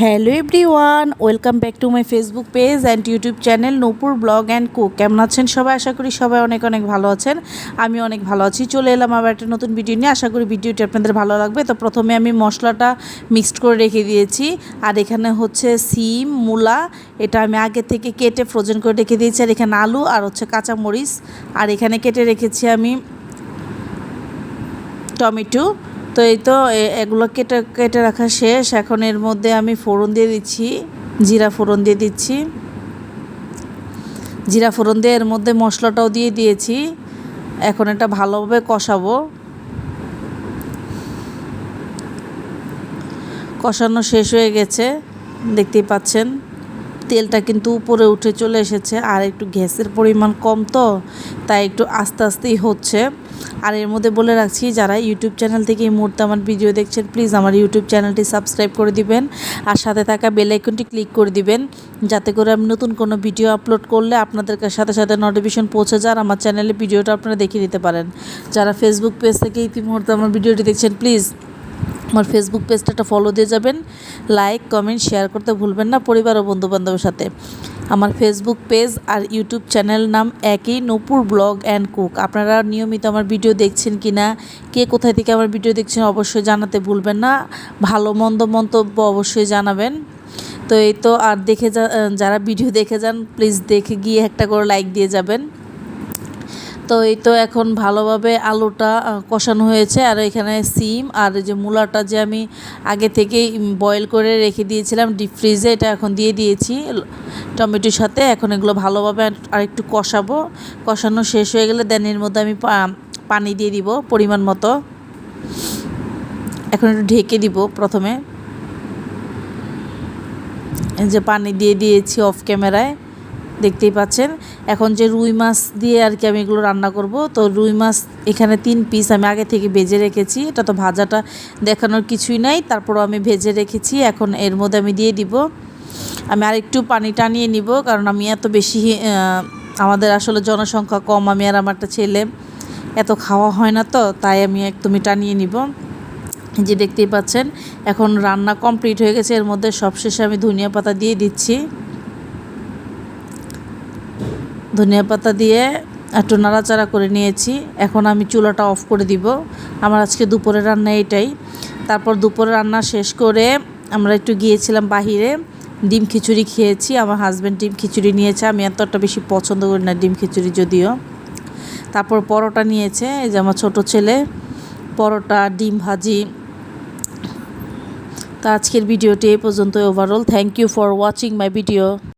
Hello everyone, welcome back to my Facebook page and YouTube channel Nupur blog and cook. কেমন আছেন সবাই? আশা করি সবাই অনেক অনেক ভালো আছেন। আমি অনেক ভালো আছি। চলে এলাম আবার একটা নতুন ভিডিও নিয়ে। আশা করি ভিডিওটি আপনাদের ভালো লাগবে। তো প্রথমে আমি মশলাটা মিক্সড করে রেখে দিয়েছি। আর এখানে হচ্ছে সিম, মূলা, এটা আমি আগে থেকে কেটে ফ্রোজেন করে রেখে দিয়েছি। আর এখানে আলু আর হচ্ছে কাঁচামরিচ, আর এখানে কেটে রেখেছি আমি টমেটো। তো এই তো এগুলো কেটে কেটে রাখা শেষ। এখন এর মধ্যে আমি ফোড়ন দিয়ে দিচ্ছি, জিরা ফোড়ন দিয়ে দিচ্ছি। জিরা ফোড়ন দিয়ে এর মধ্যে মশলাটাও দিয়ে দিয়েছি। এখন এটা ভালোভাবে কষাবো। কষানো শেষ হয়ে গেছে, দেখতেই পাচ্ছেন তেলটা কিন্তু উপরে উঠে চলে এসেছে। আর একটু গ্যাসের পরিমাণ কম, তো তাই একটু আস্তে আস্তেই হচ্ছে। আর এর মধ্যে বলে রাখছি, যারা ইউটিউব চ্যানেল থেকে এই মুহূর্তে আমার ভিডিও দেখছেন, প্লিজ আমার ইউটিউব চ্যানেলটি সাবস্ক্রাইব করে দিবেন আর সাথে থাকা বেল আইকনটি ক্লিক করে দিবেন, যাতে করে আমি নতুন কোনো ভিডিও আপলোড করলে আপনাদের সাথে সাথে নোটিফিকেশন পৌঁছে যায়, আমার চ্যানেলে ভিডিওটা আপনারা দেখে নিতে পারেন। যারা ফেসবুক পেজ থেকে এই মুহূর্তে আমার ভিডিওটি দেখছেন, প্লিজ আমার ফেসবুক পেজটা একটা ফলো দিয়ে যাবেন। লাইক, কমেন্ট, শেয়ার করতে ভুলবেন না পরিবার ও বন্ধুবান্ধবের সাথে। আমার ফেসবুক পেজ আর ইউটিউব চ্যানেল নাম একই, নূপুর ব্লগ অ্যান্ড কুক। আপনারা নিয়মিত আমার ভিডিও দেখছেন কি না, কে কোথায় থেকে আমার ভিডিও দেখছেন অবশ্যই জানাতে ভুলবেন না। ভালো মন্দ মন্তব্য অবশ্যই জানাবেন। তো এই তো, আর যারা ভিডিও দেখে যান, প্লিজ দেখে গিয়ে একটা করে লাইক দিয়ে যাবেন। তো এই তো এখন ভালোভাবে আলুটা কষানো হয়েছে। আর এখানে সিম আর যে মূলাটা যে আমি আগে থেকেই বয়েল করে রেখে দিয়েছিলাম ডিপ ফ্রিজে, এটা এখন দিয়ে দিয়েছি টমেটোর সাথে। এখন এগুলো ভালোভাবে আর একটু কষাবো। কষানো শেষ হয়ে গেলে দেন এর মধ্যে আমি পানি দিয়ে দিব পরিমাণ মতো। এখন একটু ঢেকে দিব প্রথমে, যে পানি দিয়ে দিয়েছি অফ ক্যামেরায়, দেখতেই পাচ্ছেন। এখন যে রুই মাছ দিয়ে আর কি আমি এগুলো রান্না করব। তো রুই মাছ এখানে 3 পিস আমি আগে থেকে ভেজে রেখেছি। এটা তো ভাজাটা দেখানোর কিছুই নাই, তারপরও আমি ভেজে রেখেছি। এখন এর মধ্যে আমি দিয়ে দিব। আমি আরেকটু পানি টানিয়ে নিব, কারণ আমি এত বেশি আমাদের আসলে জনসংখ্যা কম, আমি আর আমার একটা ছেলে, এত খাওয়া হয় না, তো তাই আমি একদমই টানিয়ে নিব। যে দেখতেই পাচ্ছেন এখন রান্না কমপ্লিট হয়ে গেছে। এর মধ্যে সবশেষে আমি ধনিয়া পাতা দিয়ে দিচ্ছি। ধনিয়া পাতা দিয়ে একটু নাড়াচাড়া করে নিয়েছি। এখন আমি চুলাটা অফ করে দিব। আমার আজকে দুপুরের রান্না এটাই। তারপর দুপুরের রান্না শেষ করে আমরা একটু গিয়েছিলাম বাহিরে, ডিম খিচুড়ি খেয়েছি। আমার হাজব্যান্ড ডিম খিচুড়ি নিয়েছে, আমি এতটা বেশি পছন্দ করি না ডিম খিচুড়ি যদিও। তারপর পরোটা নিয়েছে, এই যে আমার ছোটো ছেলে, পরোটা, ডিম ভাজি। তো আজকের ভিডিওটি এই পর্যন্ত। Overall thank you for watching my video.